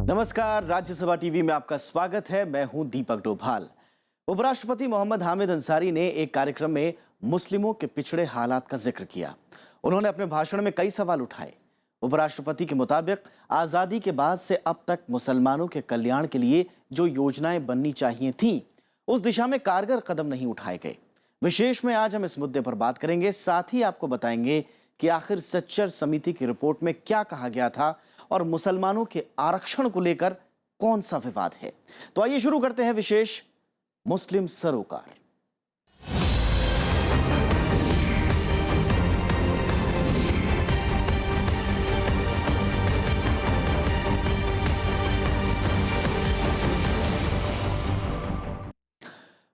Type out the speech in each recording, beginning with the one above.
नमस्कार, राज्यसभा टीवी में आपका स्वागत है। मैं हूं दीपक डोभाल। उपराष्ट्रपति मोहम्मद हामिद अंसारी ने एक कार्यक्रम में मुस्लिमों के पिछड़े हालात का जिक्र किया। उन्होंने अपने भाषण में कई सवाल उठाए। उपराष्ट्रपति के मुताबिक आजादी के बाद से अब तक मुसलमानों के कल्याण के लिए जो योजनाएं बननी चाहिए थीं, उस दिशा में कारगर कदम नहीं उठाए गए। विशेष में आज हम इस मुद्दे पर बात करेंगे। साथ ही आपको बताएंगे कि आखिर सच्चर समिति की रिपोर्ट में क्या कहा गया था और मुसलमानों के आरक्षण को लेकर कौन सा विवाद है। तो आइए शुरू करते हैं विशेष मुस्लिम सरोकार।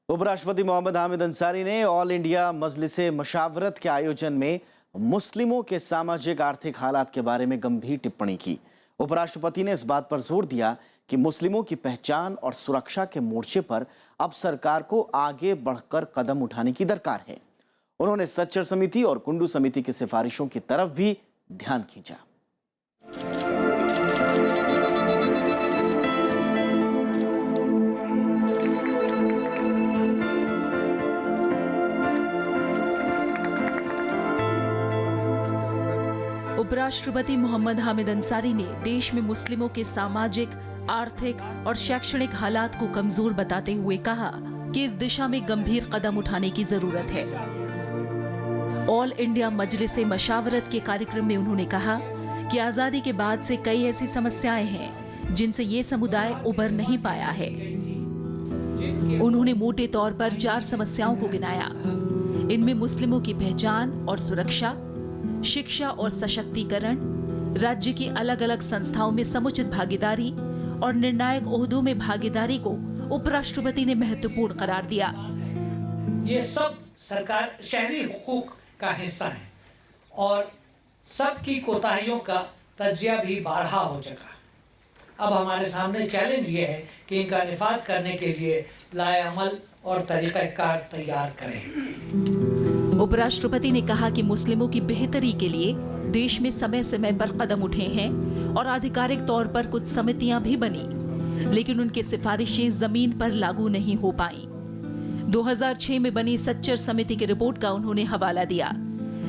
उपराष्ट्रपति मोहम्मद हामिद अंसारी ने ऑल इंडिया मजलिसे मशावरत के आयोजन में मुस्लिमों के सामाजिक आर्थिक हालात के बारे में गंभीर टिप्पणी की। उपराष्ट्रपति ने इस बात पर जोर दिया कि मुस्लिमों की पहचान और सुरक्षा के मोर्चे पर अब सरकार को आगे बढ़कर कदम उठाने की दरकार है। उन्होंने सच्चर समिति और कुंडू समिति की सिफारिशों की तरफ भी ध्यान खींचा। उपराष्ट्रपति मोहम्मद हामिद अंसारी ने देश में मुस्लिमों के सामाजिक, आर्थिक और शैक्षणिक हालात को कमजोर बताते हुए कहा कि इस दिशा में गंभीर कदम उठाने की जरूरत है। ऑल इंडिया मजलिसे मशावरत के कार्यक्रम में उन्होंने कहा कि आजादी के बाद से कई ऐसी समस्याएं हैं जिनसे ये समुदाय उबर नहीं पाया है। उन्होंने मोटे तौर पर 4 समस्याओं को गिनाया। इनमें मुस्लिमों की पहचान और सुरक्षा, शिक्षा और सशक्तिकरण, राज्य की अलग अलग संस्थाओं में समुचित भागीदारी और निर्णायक ओहदों में भागीदारी को उपराष्ट्रपति ने महत्वपूर्ण करार दिया। ये सब सरकार शहरी हुकूक का हिस्सा है और सबकी कोताहियों का तजिया भी बारहा हो चुका। अब हमारे सामने चैलेंज ये है कि इनका निफाज करने के लिए लाएअमल और तरीक़ाकार तैयार करें। उपराष्ट्रपति ने कहा कि मुस्लिमों की बेहतरी के लिए देश में समय समय पर कदम उठे हैं और आधिकारिक तौर पर कुछ समितियां भी बनी, लेकिन उनकी सिफारिशें जमीन पर लागू नहीं हो पाई। 2006 में बनी सच्चर समिति की रिपोर्ट का उन्होंने हवाला दिया,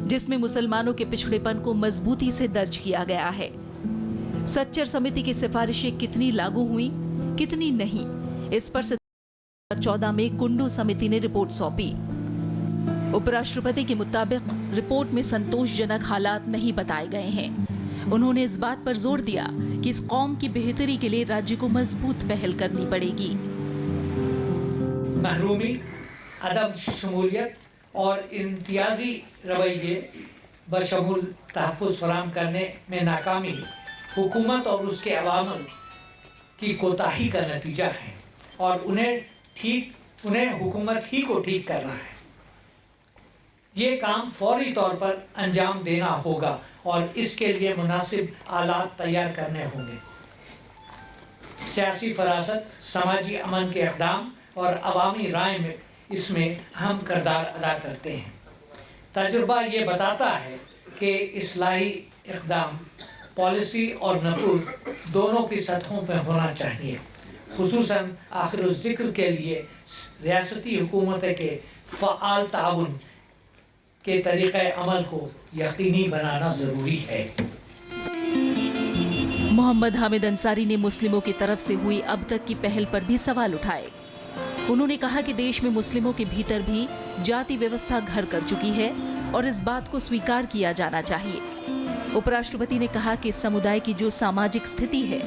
जिसमें मुसलमानों के पिछड़ेपन को मजबूती से दर्ज किया गया है। सच्चर समिति की सिफारिशें कितनी लागू हुई, कितनी नहीं, इस पर 2014 में कुंडू समिति ने रिपोर्ट सौंपी। उपराष्ट्रपति के मुताबिक रिपोर्ट में संतोषजनक हालात नहीं बताए गए हैं। उन्होंने इस बात पर जोर दिया कि इस कौम की बेहतरी के लिए राज्य को मजबूत पहल करनी पड़ेगी। महरूमी, अदम शमूलियत और इम्तियाजी रवैये बशमूल तहफ़्फ़ुज़ फराहम करने में नाकामी हुकूमत और उसके अवाम की कोताही का नतीजा है और उन्हें हुकूमत ही को ठीक करना है। ये काम फौरी तौर पर अंजाम देना होगा और इसके लिए मुनासिब आलात तैयार करने होंगे। सियासी फरासत, समाजी अमन के इक़दाम और अवामी राय में इसमें अहम किरदार अदा करते हैं। तजुर्बा ये बताता है कि इस्लाही इक़दाम पॉलिसी और नफूज़ दोनों की सतहों पर होना चाहिए, खुसूसन आखिर ज़िक्र के लिए रियासती हुकूमत के फ़आल ताउन के तरीक़े अमल को यकीनी बनाना ज़रूरी है। मोहम्मद हामिद अंसारी ने मुस्लिमों की तरफ से हुई अब तक की पहल पर भी सवाल उठाए। उन्होंने कहा कि देश में मुस्लिमों के भीतर भी जाति व्यवस्था घर कर चुकी है और इस बात को स्वीकार किया जाना चाहिए। उपराष्ट्रपति ने कहा कि समुदाय की जो सामाजिक स्थिति है,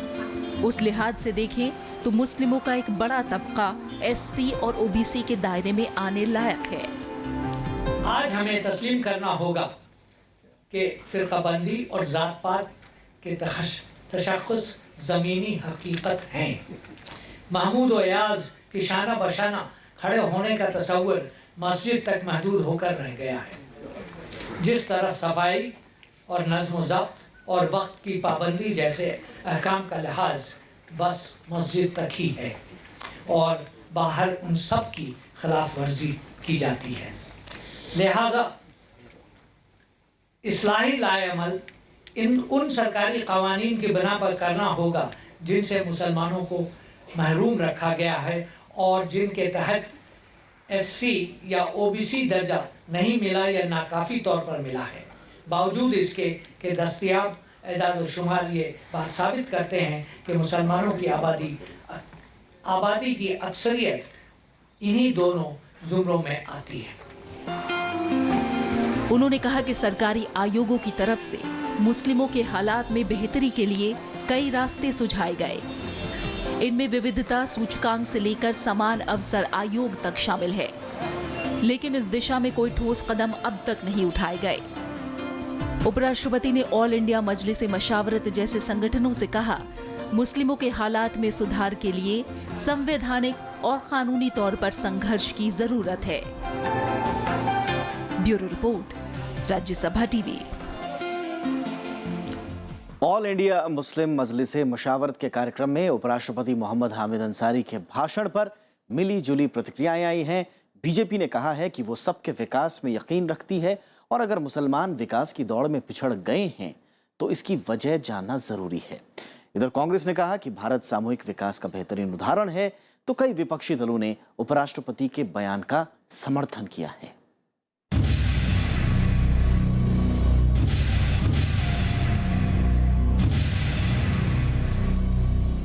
उस लिहाज से देखें तो मुस्लिमों का एक बड़ा तबका SC और OBC के दायरे में आने लायक है। आज हमें तस्लीम करना होगा कि फ़िरक़ाबंदी और ज़ात पात के तशख़्ख़ुस ज़मीनी हकीकत हैं। महमूद और याज़ की शाना बशाना खड़े होने का तसव्वुर मस्जिद तक महदूद होकर रह गया है। जिस तरह सफाई और नज़्म व ज़ब्त और वक्त की पाबंदी जैसे अहकाम का लिहाज बस मस्जिद तक ही है और बाहर उन सब की खिलाफ वर्जी की जाती है। लिहाजा इस्लाही लाएअमल उन सरकारी कवानीन की बिना पर करना होगा जिनसे मुसलमानों को महरूम रखा गया है और जिनके तहत SC या OBC दर्जा नहीं मिला या नाकाफ़ी तौर पर मिला है। बावजूद इसके कि दस्तयाब एदाद और शुमार ये बात साबित करते हैं कि मुसलमानों की आबादी की अक्सरियत इन्हीं दोनों ज़ुमरों में आती है। उन्होंने कहा कि सरकारी आयोगों की तरफ से मुस्लिमों के हालात में बेहतरी के लिए कई रास्ते सुझाए गए। इनमें विविधता सूचकांक से लेकर समान अवसर आयोग तक शामिल है, लेकिन इस दिशा में कोई ठोस कदम अब तक नहीं उठाए गए। उपराष्ट्रपति ने ऑल इंडिया मजलिस मशावरत जैसे संगठनों से कहा, मुस्लिमों के हालात में सुधार के लिए संवैधानिक और कानूनी तौर पर संघर्ष की जरूरत है। Bureau report, Rajyasabha TV. All India Muslim Majlis Mushawarat के कार्यक्रम में उपराष्ट्रपति मोहम्मद हामिद अंसारी के भाषण पर मिली जुली प्रतिक्रियाएं आई हैं। बीजेपी ने कहा है कि वो सबके विकास में यकीन रखती है और अगर मुसलमान विकास की दौड़ में पिछड़ गए हैं तो इसकी वजह जानना जरूरी है। इधर कांग्रेस ने कहा कि भारत सामूहिक विकास का बेहतरीन उदाहरण है, तो कई विपक्षी दलों ने उपराष्ट्रपति के बयान का समर्थन किया है।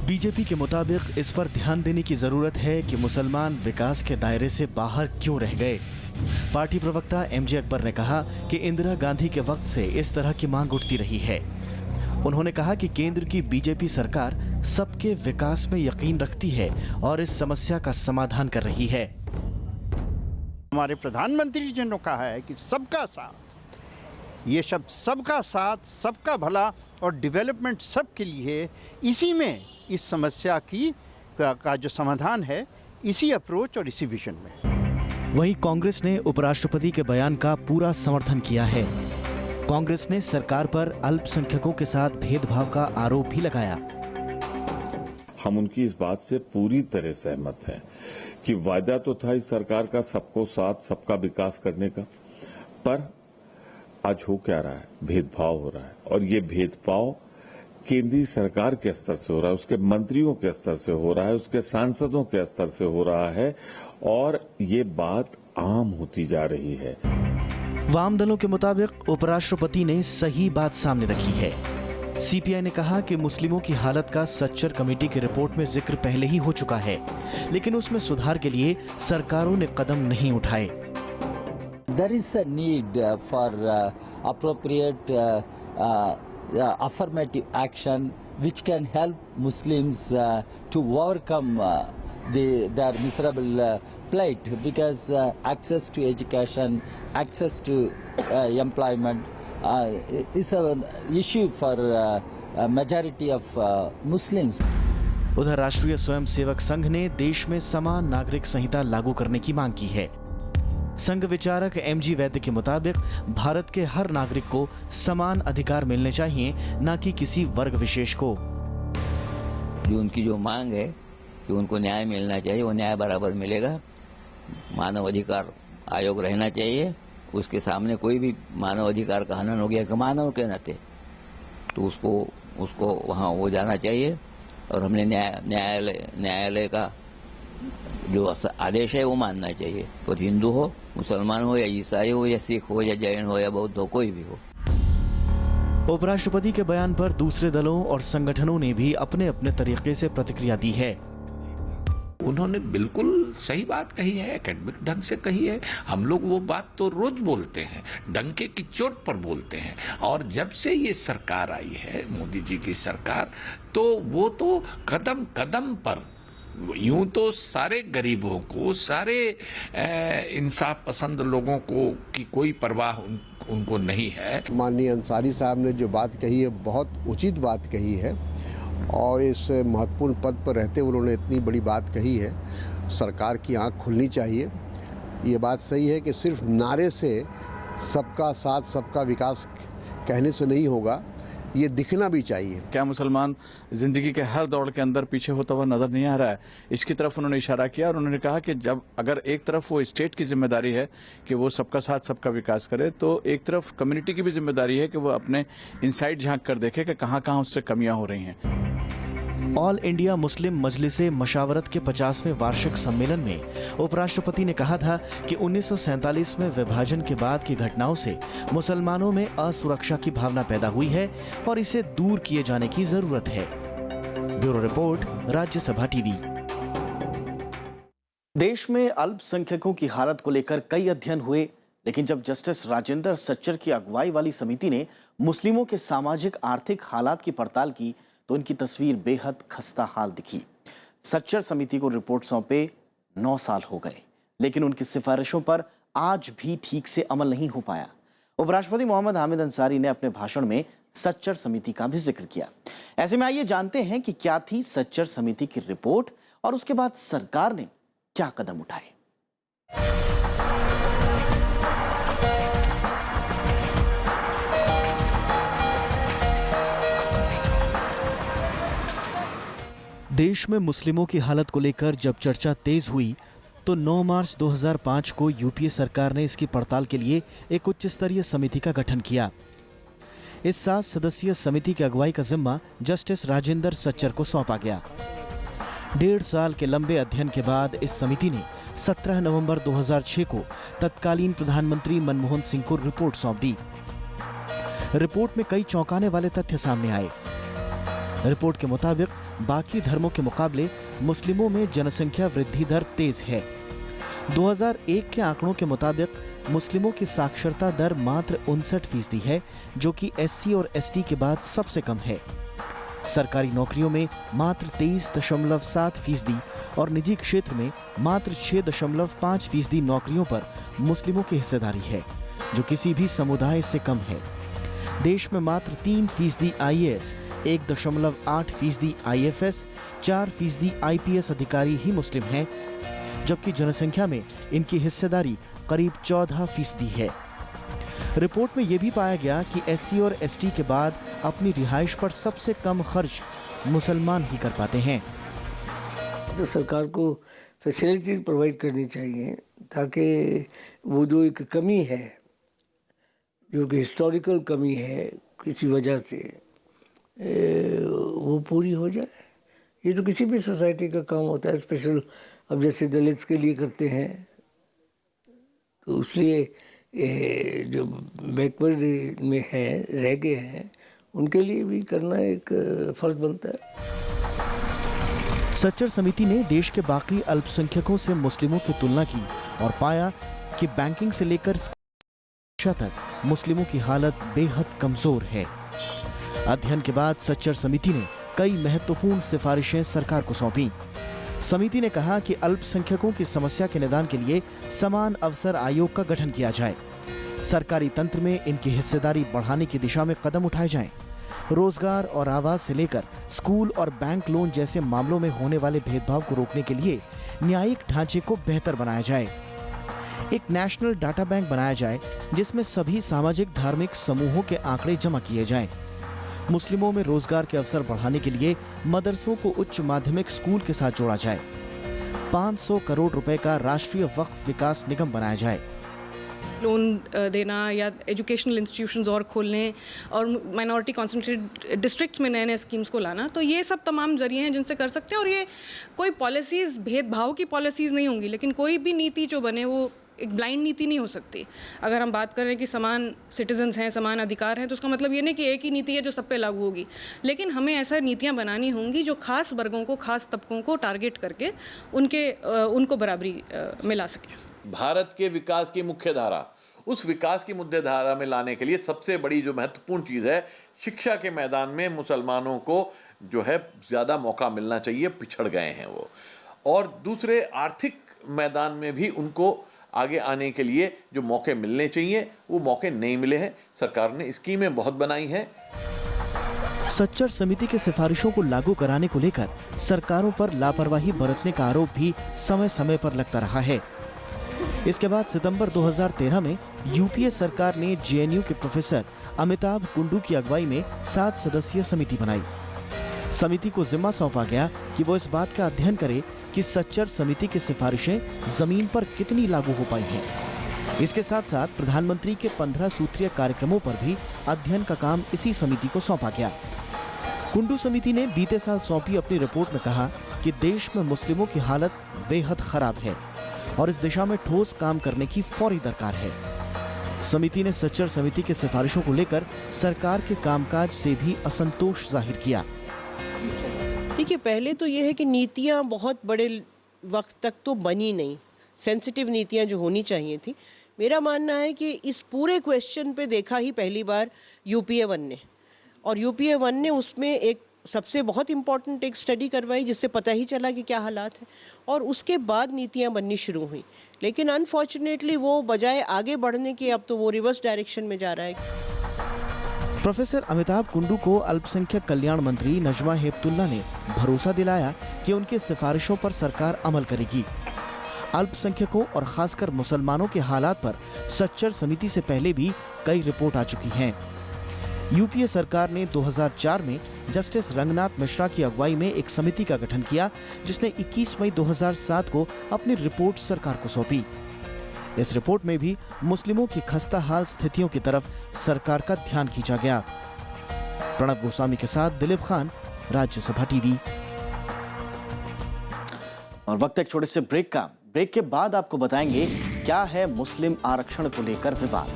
बीजेपी के मुताबिक इस पर ध्यान देने की जरूरत है कि मुसलमान विकास के दायरे से बाहर क्यों रह गए। पार्टी प्रवक्ता MJ अकबर ने कहा कि इंदिरा गांधी के वक्त से इस तरह की मांग उठती रही है। उन्होंने कहा कि केंद्र की बीजेपी सरकार सबके विकास में यकीन रखती है और इस समस्या का समाधान कर रही है। हमारे प्रधानमंत्री जी ने कहा है कि सबका साथ, ये शब्द सबका साथ, सबका भला और डेवलपमेंट सबके लिए, इसी में इस समस्या का जो समाधान है, इसी अप्रोच और इसी विजन में। वहीं कांग्रेस ने उपराष्ट्रपति के बयान का पूरा समर्थन किया है। कांग्रेस ने सरकार पर अल्पसंख्यकों के साथ भेदभाव का आरोप भी लगाया। हम उनकी इस बात से पूरी तरह सहमत हैं कि वायदा तो था इस सरकार का सबको साथ सबका विकास करने का, पर आज हो क्या रहा है, भेदभाव हो रहा है। और ये भेदभाव केंद्रीय सरकार के स्तर से हो रहा है, उसके मंत्रियों के स्तर से हो रहा है, उसके सांसदों के स्तर से हो रहा है और ये बात आम होती जा रही है। वाम दलों के मुताबिक उपराष्ट्रपति ने सही बात सामने रखी है। CPI ने कहा कि मुस्लिमों की हालत का सच्चर कमेटी की रिपोर्ट में जिक्र पहले ही हो चुका है, लेकिन उसमें सुधार के लिए सरकारों ने कदम नहीं उठाए। There is a need for appropriate affirmative action which can help Muslims to overcome their miserable plight, because access to education, access to employment is an issue for majority of Muslims. उधर राष्ट्रीय स्वयंसेवक संघ ने देश में समान नागरिक संहिता लागू करने की मांग की है। संघ विचारक MG वैद्य के मुताबिक भारत के हर नागरिक को समान अधिकार मिलने चाहिए, न कि किसी वर्ग विशेष को। जो उनकी जो मांग है कि उनको न्याय मिलना चाहिए, वो न्याय बराबर मिलेगा। मानव अधिकार आयोग रहना चाहिए, उसके सामने कोई भी मानव अधिकार का हनन हो गया कि मानव के नाते, तो उसको वहाँ वो जाना चाहिए। और हमने न्यायालय का जो आदेश है वो मानना चाहिए। वो हिंदू हो, मुसलमान हो या ईसाई हो या सिख हो या जैन हो या बौद्ध हो, कोई भी हो। उपराष्ट्रपति के बयान पर दूसरे दलों और संगठनों ने भी अपने अपने तरीके से प्रतिक्रिया दी है। उन्होंने बिल्कुल सही बात कही है, एकेडमिक ढंग से कही है। हम लोग वो बात तो रोज बोलते हैं, डंके की चोट पर बोलते हैं। और जब से ये सरकार आई है, मोदी जी की सरकार, तो वो तो कदम कदम पर यूं तो सारे गरीबों को, सारे इंसाफ पसंद लोगों को की कोई परवाह उनको नहीं है। माननीय अंसारी साहब ने जो बात कही है, बहुत उचित बात कही है और इस महत्वपूर्ण पद पर रहते हुए उन्होंने इतनी बड़ी बात कही है। सरकार की आंख खुलनी चाहिए। ये बात सही है कि सिर्फ नारे से सबका साथ सबका विकास कहने से नहीं होगा, ये दिखना भी चाहिए। क्या मुसलमान जिंदगी के हर दौड़ के अंदर पीछे होता हुआ नजर नहीं आ रहा है? इसकी तरफ उन्होंने इशारा किया और उन्होंने कहा कि जब अगर एक तरफ वो स्टेट की जिम्मेदारी है कि वो सबका साथ सबका विकास करे, तो एक तरफ कम्युनिटी की भी जिम्मेदारी है कि वो अपने इनसाइड झांक कर देखे कि कहां-कहां उससे कमियां हो रही हैं। ऑल इंडिया मुस्लिम मजलिसे मशावरत के 50वें वार्षिक सम्मेलन में उपराष्ट्रपति ने कहा था कि 1947 में विभाजन के बाद की घटनाओं से मुसलमानों में असुरक्षा की भावना पैदा हुई है और इसे दूर किए जाने की जरूरत है। Bureau report, Rajyasabha TV. देश में अल्पसंख्यकों की हालत को लेकर कई अध्ययन हुए, लेकिन जब जस्टिस राजेंद्र सच्चर की अगुवाई वाली समिति ने मुस्लिमों के सामाजिक आर्थिक हालात की पड़ताल की तो इनकी तस्वीर बेहद खस्ता हाल दिखी। सच्चर समिति को रिपोर्ट सौंपे 9 साल हो गए, लेकिन उनकी सिफारिशों पर आज भी ठीक से अमल नहीं हो पाया। उपराष्ट्रपति मोहम्मद हामिद अंसारी ने अपने भाषण में सच्चर समिति का भी जिक्र किया। ऐसे में आइए जानते हैं कि क्या थी सच्चर समिति की रिपोर्ट और उसके बाद सरकार ने क्या कदम उठाए। देश में मुस्लिमों की हालत को लेकर जब चर्चा तेज हुई तो 9 मार्च 2005 को यूपीए सरकार ने इसकी पड़ताल के लिए एक उच्च स्तरीय समिति का गठन किया। इस 7 सदस्यीय समिति की अगुवाई का जिम्मा जस्टिस राजेंद्र सच्चर को सौंपा गया। 1.5 साल के लंबे अध्ययन के बाद इस समिति ने 17 नवंबर 2006 को तत्कालीन प्रधानमंत्री मनमोहन सिंह को रिपोर्ट सौंप दी। रिपोर्ट में कई चौंकाने वाले तथ्य सामने आए। रिपोर्ट के मुताबिक बाकी धर्मों के मुकाबले मुस्लिमों में जनसंख्या वृद्धि दर तेज है। 2001 के आंकड़ों के मुताबिक मुस्लिमों की साक्षरता दर मात्र 59% है, जो कि एससी और एसटी के बाद सबसे कम है। सरकारी नौकरियों में मात्र 23.7% और निजी क्षेत्र में मात्र 6.5% नौकरियों पर मुस्लिमों की हिस्सेदारी है, जो किसी भी समुदाय से कम है। देश में मात्र 3% आईएएस, 1.8% आईएफएस, 4% आईपीएस अधिकारी ही मुस्लिम हैं, जबकि जनसंख्या में इनकी हिस्सेदारी करीब 14% है। रिपोर्ट में यह भी पाया गया कि एससी और एसटी के बाद अपनी रिहाइश पर सबसे कम खर्च मुसलमान ही कर पाते हैं। तो सरकार को फैसिलिटीज प्रोवाइड करनी चाहिए ताकि वो जो एक कमी है, जो कि हिस्टोरिकल कमी है किसी वजह से, वो पूरी हो जाए। ये तो किसी भी सोसाइटी का काम होता है, स्पेशल अब जैसे दलित्स के लिए करते हैं, तो इसलिए जो बैकवर्ड में है, रह गए हैं, उनके लिए भी करना एक फर्ज बनता है। सच्चर समिति ने देश के बाकी अल्पसंख्यकों से मुस्लिमों की तुलना की और पाया कि बैंकिंग से लेकर शिक्षा तक मुस्लिमों की हालत बेहद कमजोर है। अध्ययन के बाद सच्चर समिति ने कई महत्वपूर्ण सिफारिशें सरकार को सौंपी। समिति ने कहा कि अल्पसंख्यकों की समस्या के निदान के लिए समान अवसर आयोग का गठन किया जाए। सरकारी तंत्र में इनकी हिस्सेदारी बढ़ाने की दिशा में कदम उठाए जाएं। रोजगार और आवास से लेकर स्कूल और बैंक लोन जैसे मामलों में होने वाले भेदभाव को रोकने के लिए न्यायिक ढांचे को बेहतर बनाया जाए। एक नेशनल डाटा बैंक बनाया जाए जिसमें सभी सामाजिक धार्मिक समूहों के आंकड़े जमा किए जाएं। मुस्लिमों में रोजगार के अवसर बढ़ाने के लिए मदरसों को उच्च माध्यमिक स्कूल के साथ जोड़ा जाए। 500 करोड़ रुपए का राष्ट्रीय वक्फ विकास निगम बनाया जाए। लोन देना या एजुकेशनल इंस्टीट्यूशंस और खोलने और माइनॉरिटी कॉन्सेंट्रेटेड डिस्ट्रिक्ट्स में नए नए स्कीम्स को लाना, तो ये सब तमाम जरिए हैं जिनसे कर सकते हैं। और ये कोई पॉलिसीज़ भेदभाव की पॉलिसीज़ नहीं होंगी, लेकिन कोई भी नीति जो बने वो एक ब्लाइंड नीति नहीं हो सकती। अगर हम बात करें कि समान सिटीजन्स हैं, समान अधिकार हैं, तो उसका मतलब ये नहीं कि एक ही नीति है जो सब पे लागू होगी, लेकिन हमें ऐसा नीतियाँ बनानी होंगी जो खास वर्गों को, खास तबकों को टारगेट करके उनको बराबरी मिला सके। भारत के विकास की मुख्य धारा, उस विकास की मुद्दे धारा में लाने के लिए सबसे बड़ी जो महत्वपूर्ण चीज़ है, शिक्षा के मैदान में मुसलमानों को जो है ज़्यादा मौका मिलना चाहिए, पिछड़ गए हैं वो। और दूसरे आर्थिक मैदान में भी उनको आगे आने के लिए जो मौके मिलने चाहिए, वो मौके नहीं मिले हैं। सरकार ने स्कीमें बहुत बनाई हैं। सच्चर समिति की सिफारिशों को लागू कराने को लेकर सरकारों पर लापरवाही बरतने का आरोप भी समय समय पर लगता रहा है। इसके बाद सितंबर 2013 में यूपीए सरकार ने जेएनयू के प्रोफेसर अमिताभ कुंडू की अगुवाई में 7 सदस्यीय समिति बनाई। समिति को जिम्मा सौंपा गया कि वो इस बात का अध्ययन करे कि सच्चर समिति की सिफारिशें जमीन पर कितनी लागू हो पाई हैं। इसके साथ साथ प्रधानमंत्री के 15 सूत्रीय कार्यक्रमों पर भी अध्ययन का काम इसी समिति को सौंपा गया। कुंडू समिति ने बीते साल सौंपी अपनी रिपोर्ट में कहा कि देश में मुस्लिमों की हालत बेहद खराब है और इस दिशा में ठोस काम करने की फौरी दरकार है। समिति ने सच्चर समिति की सिफारिशों को लेकर सरकार के कामकाज से भी असंतोष जाहिर किया। देखिए, पहले तो ये है कि नीतियाँ बहुत बड़े वक्त तक तो बनी नहीं, सेंसिटिव नीतियाँ जो होनी चाहिए थी। मेरा मानना है कि इस पूरे क्वेश्चन पे देखा ही पहली बार UPA 1 ने, और UPA 1 ने उसमें एक सबसे बहुत इम्पॉर्टेंट एक स्टडी करवाई जिससे पता ही चला कि क्या हालात है, और उसके बाद नीतियाँ बननी शुरू हुई। लेकिन अनफॉर्चुनेटली वो बजाय आगे बढ़ने के अब तो वो रिवर्स डायरेक्शन में जा रहा है। प्रोफेसर अमिताभ कुंडू को अल्पसंख्यक कल्याण मंत्री नजमा हेपतुल्ला ने भरोसा दिलाया कि उनकी सिफारिशों पर सरकार अमल करेगी। अल्पसंख्यकों और खासकर मुसलमानों के हालात पर सच्चर समिति से पहले भी कई रिपोर्ट आ चुकी हैं। UPA सरकार ने 2004 में जस्टिस रंगनाथ मिश्रा की अगुवाई में एक समिति का गठन किया, जिसने 21 मई 2007 को अपनी रिपोर्ट सरकार को सौंपी। इस रिपोर्ट में भी मुस्लिमों की खस्ताहाल स्थितियों की तरफ सरकार का ध्यान खींचा गया। प्रणव गोस्वामी के साथ दिलीप खान, राज्यसभा टीवी। और वक्त एक छोटे से ब्रेक का। ब्रेक के बाद आपको बताएंगे क्या है मुस्लिम आरक्षण को लेकर विवाद।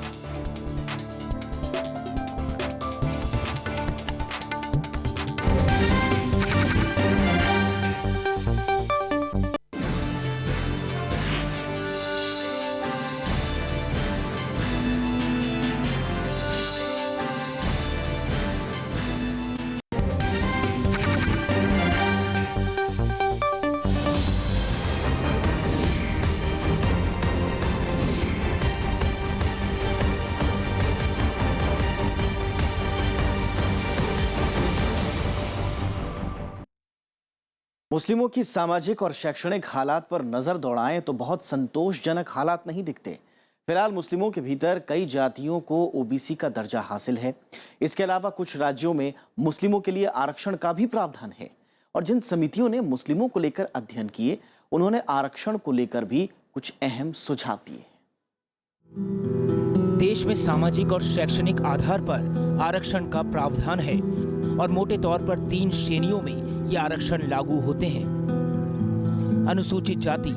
मुस्लिमों की सामाजिक और शैक्षणिक हालात पर नजर दौड़ाएं तो बहुत संतोषजनक हालात नहीं दिखते। फिलहाल मुस्लिमों के भीतर कई जातियों को OBC का दर्जा हासिल है। इसके अलावा कुछ राज्यों में मुस्लिमों के लिए आरक्षण का भी प्रावधान है, और जिन समितियों ने मुस्लिमों को लेकर अध्ययन किए, उन्होंने आरक्षण को लेकर भी कुछ अहम सुझाव दिए। देश में सामाजिक और शैक्षणिक आधार पर आरक्षण का प्रावधान है और मोटे तौर पर 3 श्रेणियों में ये आरक्षण लागू होते हैं: अनुसूचित जाति,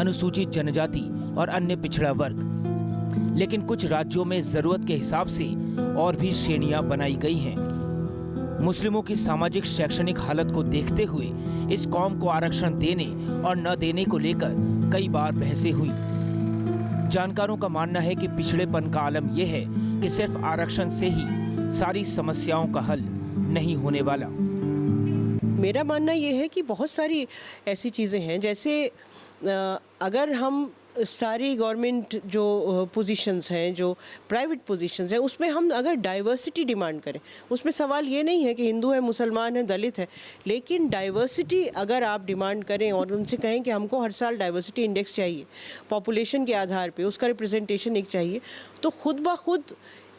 अनुसूचित जनजाति और अन्य पिछड़ा वर्ग। लेकिन कुछ राज्यों में जरूरत के हिसाब से और भी श्रेणियां बनाई गई हैं। मुस्लिमों की सामाजिक शैक्षणिक हालत को देखते हुए इस कौम को आरक्षण देने और न देने को लेकर कई बार बहसें हुई। जानकारों का मानना है कि पिछड़ेपन का आलम यह है कि सिर्फ आरक्षण से ही सारी समस्याओं का हल नहीं होने वाला। मेरा मानना ये है कि बहुत सारी ऐसी चीज़ें हैं, जैसे अगर हम सारी गवर्नमेंट जो पोजीशंस हैं, जो प्राइवेट पोजीशंस हैं, उसमें हम अगर डाइवर्सिटी डिमांड करें, उसमें सवाल ये नहीं है कि हिंदू है, मुसलमान है, दलित है, लेकिन डाइवर्सिटी अगर आप डिमांड करें और उनसे कहें कि हमको हर साल डाइवर्सिटी इंडेक्स चाहिए, पॉपुलेशन के आधार पे उसका रिप्रेजेंटेशन एक चाहिए, तो खुद ब खुद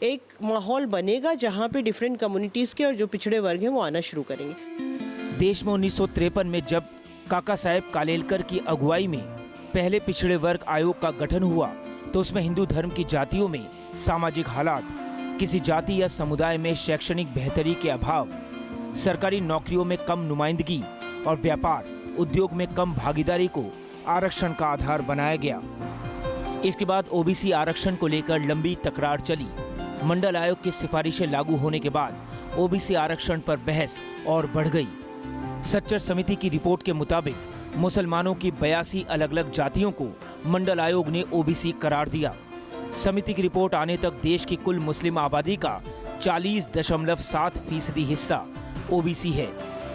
एक माहौल बनेगा जहाँ पे डिफरेंट कम्युनिटीज़ के और जो पिछड़े वर्ग हैं वो आना शुरू करेंगे। देश में 1953 में जब काका साहेब कालेलकर की अगुवाई में पहले पिछड़े वर्ग आयोग का गठन हुआ, तो उसमें हिंदू धर्म की जातियों में सामाजिक हालात, किसी जाति या समुदाय में शैक्षणिक बेहतरी के अभाव, सरकारी नौकरियों में कम नुमाइंदगी और व्यापार उद्योग में कम भागीदारी को आरक्षण का आधार बनाया गया। इसके बाद OBC आरक्षण को लेकर लंबी तकरार चली। मंडल आयोग की सिफारिशें लागू होने के बाद OBC आरक्षण पर बहस और बढ़ गई। सच्चर समिति की रिपोर्ट के मुताबिक मुसलमानों की 82 अलग अलग जातियों को मंडल आयोग ने OBC करार दिया। समिति की रिपोर्ट आने तक देश की कुल मुस्लिम आबादी का 40.7% हिस्सा OBC है,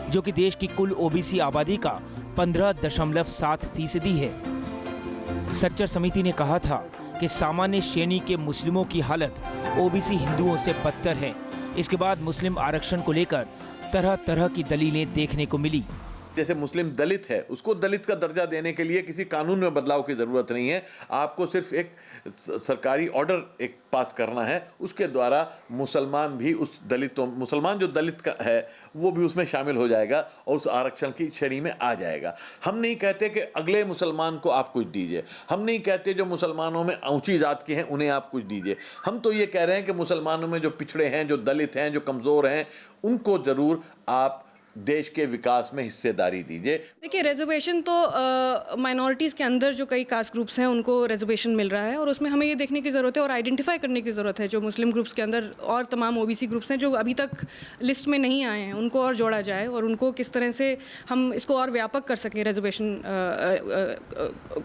जो कि देश की कुल OBC आबादी का 15.7% है। सच्चर समिति ने कहा था कि सामान्य श्रेणी के मुस्लिमों की हालत OBC हिंदुओं से बदतर है। इसके बाद मुस्लिम आरक्षण को लेकर तरह तरह की दलीलें देखने को मिली। जैसे मुस्लिम दलित है, उसको दलित का दर्जा देने के लिए किसी कानून में बदलाव की ज़रूरत नहीं है। आपको सिर्फ एक सरकारी ऑर्डर एक पास करना है, उसके द्वारा मुसलमान भी उस मुसलमान जो दलित का है वो भी उसमें शामिल हो जाएगा और उस आरक्षण की श्रेणी में आ जाएगा। हम नहीं कहते कि अगले मुसलमान को आप कुछ दीजिए, हम नहीं कहते जो मुसलमानों में ऊंची जात के हैं उन्हें आप कुछ दीजिए। हम तो ये कह रहे हैं कि मुसलमानों में जो पिछड़े हैं, जो दलित हैं, जो कमज़ोर हैं, उनको ज़रूर आप देश के विकास में हिस्सेदारी दीजिए। देखिए, रिजर्वेशन तो माइनॉरिटीज़ के अंदर जो कई कास्ट ग्रुप्स हैं उनको रिजर्वेशन मिल रहा है और उसमें हमें ये देखने की ज़रूरत है और आइडेंटिफाई करने की ज़रूरत है जो मुस्लिम ग्रुप्स के अंदर और तमाम ओबीसी ग्रुप्स हैं जो अभी तक लिस्ट में नहीं आए हैं, उनको और जोड़ा जाए और उनको किस तरह से हम इसको और व्यापक कर सकें, रिजर्वेशन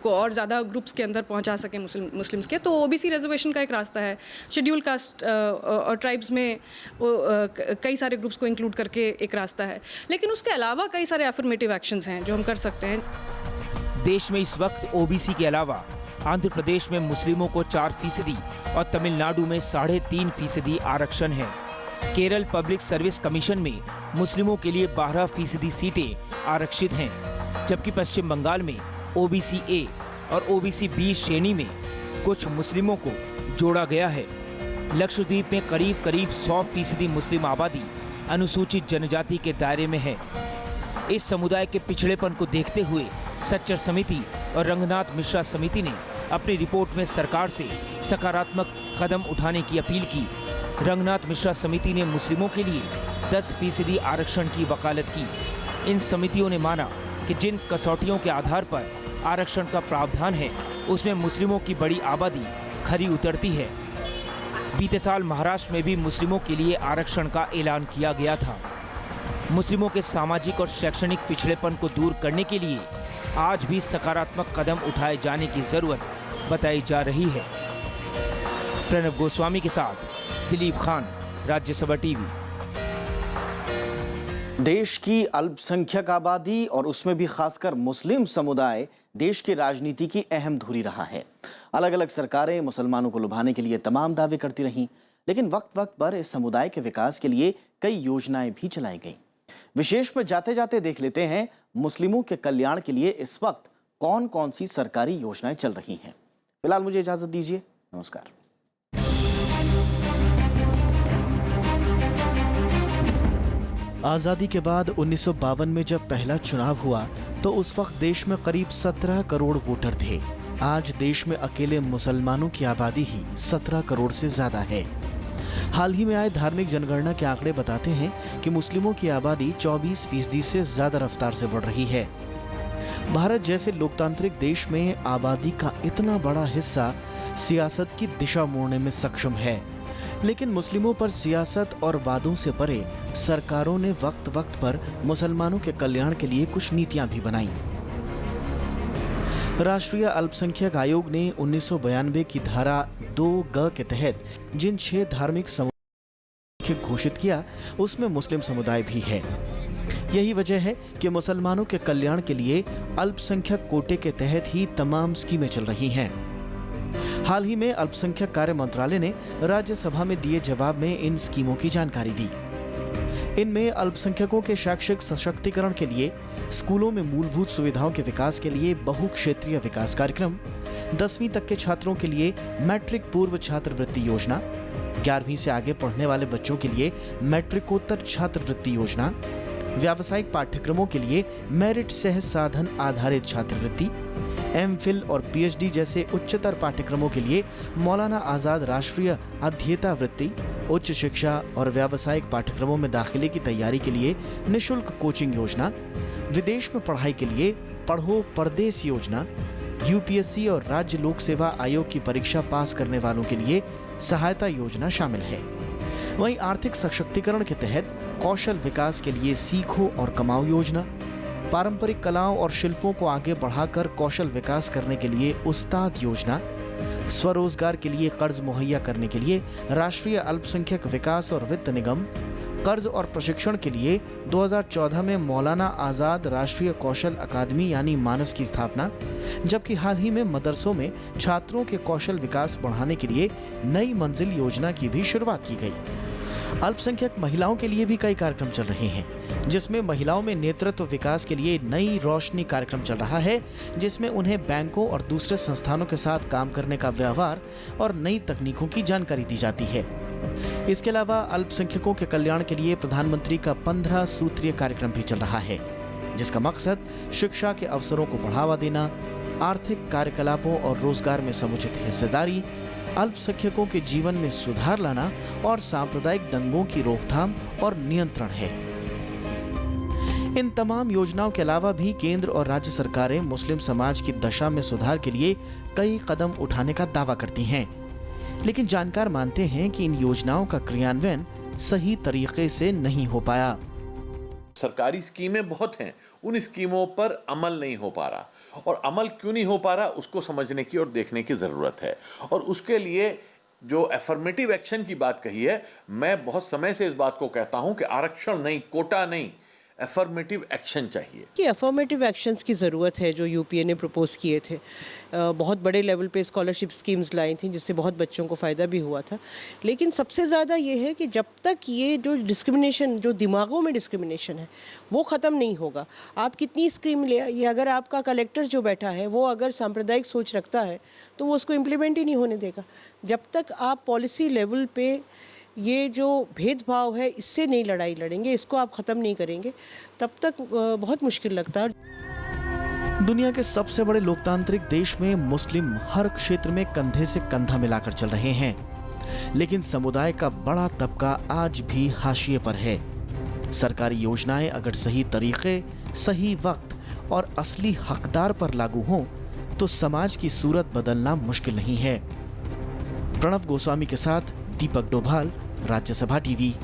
को और ज़्यादा ग्रुप्स के अंदर पहुँचा सकें मुस्लिम्स के। तो ओबीसी रिजर्वेशन का एक रास्ता है, शेड्यूल कास्ट और ट्राइब्स में कई सारे ग्रुप्स को इंक्लूड करके एक रास्ता है, लेकिन उसके अलावा कई सारे अफर्मेटिव एक्शंस हैं जो हम कर सकते हैं। देश में इस वक्त ओबीसी के अलावा आंध्र प्रदेश में मुस्लिमों को 4% और तमिलनाडु में 3.5% आरक्षण है। केरल पब्लिक सर्विस कमीशन में मुस्लिमों के लिए 12% सीटें आरक्षित हैं, जबकि पश्चिम बंगाल में ओबीसी ए और ओबीसी बी श्रेणी में कुछ मुस्लिमों को जोड़ा गया है। लक्षद्वीप में करीब 100% मुस्लिम आबादी अनुसूचित जनजाति के दायरे में है। इस समुदाय के पिछड़ेपन को देखते हुए सच्चर समिति और रंगनाथ मिश्रा समिति ने अपनी रिपोर्ट में सरकार से सकारात्मक कदम उठाने की अपील की। रंगनाथ मिश्रा समिति ने मुस्लिमों के लिए 10% आरक्षण की वकालत की। इन समितियों ने माना कि जिन कसौटियों के आधार पर आरक्षण का प्रावधान है उसमें मुस्लिमों की बड़ी आबादी खरी उतरती है। बीते साल महाराष्ट्र में भी मुस्लिमों के लिए आरक्षण का ऐलान किया गया था। मुस्लिमों के सामाजिक और शैक्षणिक पिछड़ेपन को दूर करने के लिए आज भी सकारात्मक कदम उठाए जाने की जरूरत बताई जा रही है। प्रणव गोस्वामी के साथ दिलीप खान, राज्यसभा टीवी। देश की अल्पसंख्यक आबादी और उसमें भी खासकर मुस्लिम समुदाय देश की राजनीति की अहम धुरी रहा है। अलग अलग सरकारें मुसलमानों को लुभाने के लिए तमाम दावे करती रहीं, लेकिन वक्त वक्त पर इस समुदाय के विकास के लिए कई योजनाएं भी चलाई गईं। विशेष में जाते जाते देख लेते हैं मुस्लिमों के कल्याण के लिए इस वक्त कौन कौन सी सरकारी योजनाएं चल रही हैं। फिलहाल मुझे इजाजत दीजिए, नमस्कार। आज़ादी के बाद 1952 में जब पहला चुनाव हुआ तो उस वक्त देश में करीब 17 करोड़ वोटर थे। आज देश में अकेले मुसलमानों की आबादी ही 17 करोड़ से ज्यादा है। हाल ही में आए धार्मिक जनगणना के आंकड़े बताते हैं कि मुस्लिमों की आबादी 24% से ज्यादा रफ्तार से बढ़ रही है। भारत जैसे लोकतांत्रिक देश में आबादी का इतना बड़ा हिस्सा सियासत की दिशा मोड़ने में सक्षम है, लेकिन मुस्लिमों पर सियासत और वादों से परे सरकारों ने वक्त वक्त पर मुसलमानों के कल्याण के लिए कुछ नीतियां भी बनाई। राष्ट्रीय अल्पसंख्यक आयोग ने 1992 की धारा 2(ग) के तहत जिन 6 धार्मिक समुदाय घोषित किया उसमें मुस्लिम समुदाय भी है। यही वजह है कि मुसलमानों के कल्याण के लिए अल्पसंख्यक कोटे के तहत ही तमाम स्कीमें चल रही हैं। हाल ही में अल्पसंख्यक कार्य मंत्रालय ने राज्यसभा में दिए जवाब में इन स्कीमों की जानकारी दी। इनमें अल्पसंख्यकों के शैक्षिक सशक्तिकरण के लिए स्कूलों में मूलभूत सुविधाओं के विकास के लिए बहुक्षेत्रीय विकास कार्यक्रम, 10वीं तक के छात्रों के लिए मैट्रिक पूर्व छात्रवृत्ति योजना, 11वीं से आगे पढ़ने वाले बच्चों के लिए मैट्रिकोत्तर छात्रवृत्ति योजना, व्यावसायिक पाठ्यक्रमों के लिए मेरिट सह साधन आधारित छात्रवृत्ति, एमफिल और पीएचडी जैसे उच्चतर पाठ्यक्रमों के लिए मौलाना आजाद राष्ट्रीय अध्येता वृत्ति, उच्च शिक्षा और व्यावसायिक पाठ्यक्रमों में दाखिले की तैयारी के लिए निशुल्क कोचिंग योजना, विदेश में पढ़ाई के लिए पढ़ो परदेस योजना, यूपीएससी और राज्य लोक सेवा आयोग की परीक्षा पास करने वालों के लिए सहायता योजना शामिल है। वहीं आर्थिक सशक्तिकरण के तहत कौशल विकास के लिए सीखो और कमाओ योजना, पारंपरिक कलाओं और शिल्पों को आगे बढ़ाकर कौशल विकास करने के लिए उस्ताद योजना, स्वरोजगार के लिए कर्ज मुहैया करने के लिए राष्ट्रीय अल्पसंख्यक विकास और वित्त निगम, कर्ज और प्रशिक्षण के लिए 2014 में मौलाना आजाद राष्ट्रीय कौशल अकादमी यानी मानस की स्थापना, जबकि हाल ही में मदरसों में छात्रों के कौशल विकास बढ़ाने के लिए नई मंजिल योजना की भी शुरुआत की गई। अल्पसंख्यक महिलाओं के लिए भी कई कार्यक्रम चल रहे हैं, जिसमें महिलाओं में नेतृत्व विकास के लिए नई रोशनी कार्यक्रम चल रहा है, जिसमें उन्हें बैंकों और दूसरे संस्थानों के साथ काम करने का व्यवहार और नई तकनीकों की जानकारी दी जाती है। इसके अलावा अल्पसंख्यकों के कल्याण के लिए प्रधानमंत्री का 15 सूत्रीय कार्यक्रम भी चल रहा है, जिसका मकसद शिक्षा के अवसरों को बढ़ावा देना, आर्थिक कार्यकलापों और रोजगार में समुचित हिस्सेदारी, अल्पसंख्यकों के जीवन में सुधार लाना और सांप्रदायिक दंगों की रोकथाम और नियंत्रण है। इन तमाम योजनाओं के अलावा भी केंद्र और राज्य सरकारें मुस्लिम समाज की दशा में सुधार के लिए कई कदम उठाने का दावा करती हैं, लेकिन जानकार मानते हैं कि इन योजनाओं का क्रियान्वयन सही तरीके से नहीं हो पाया। सरकारी स्कीमें बहुत हैं, उन स्कीमों पर अमल नहीं हो पा रहा, और अमल क्यों नहीं हो पा रहा उसको समझने की और देखने की ज़रूरत है। और उसके लिए जो एफर्मेटिव एक्शन की बात कही है, मैं बहुत समय से इस बात को कहता हूं कि आरक्षण नहीं, कोटा नहीं, एफर्मेटिव एक्शन चाहिए। कि एफर्मेटिव एक्शंस की ज़रूरत है जो यूपीए ने प्रपोज किए थे। बहुत बड़े लेवल पे स्कॉलरशिप स्कीम्स लाई थी, जिससे बहुत बच्चों को फ़ायदा भी हुआ था। लेकिन सबसे ज़्यादा ये है कि जब तक ये जो डिस्क्रिमिनेशन, जो दिमागों में डिस्क्रिमिनेशन है, वो ख़त्म नहीं होगा, आप कितनी स्कीम ले आइए, अगर आपका कलेक्टर जो बैठा है वो अगर सांप्रदायिक सोच रखता है तो वो उसको इम्प्लीमेंट ही नहीं होने देगा। जब तक आप पॉलिसी लेवल पे ये जो भेदभाव है इससे नहीं लड़ाई लड़ेंगे, इसको आप ख़त्म नहीं करेंगे, तब तक बहुत मुश्किल लगता है। दुनिया के सबसे बड़े लोकतांत्रिक देश में मुस्लिम हर क्षेत्र में कंधे से कंधा मिलाकर चल रहे हैं, लेकिन समुदाय का बड़ा तबका आज भी हाशिए पर है। सरकारी योजनाएं अगर सही तरीके, सही वक्त और असली हकदार पर लागू हों तो समाज की सूरत बदलना मुश्किल नहीं है। प्रणव गोस्वामी के साथ दीपक डोभाल, राज्यसभा टीवी।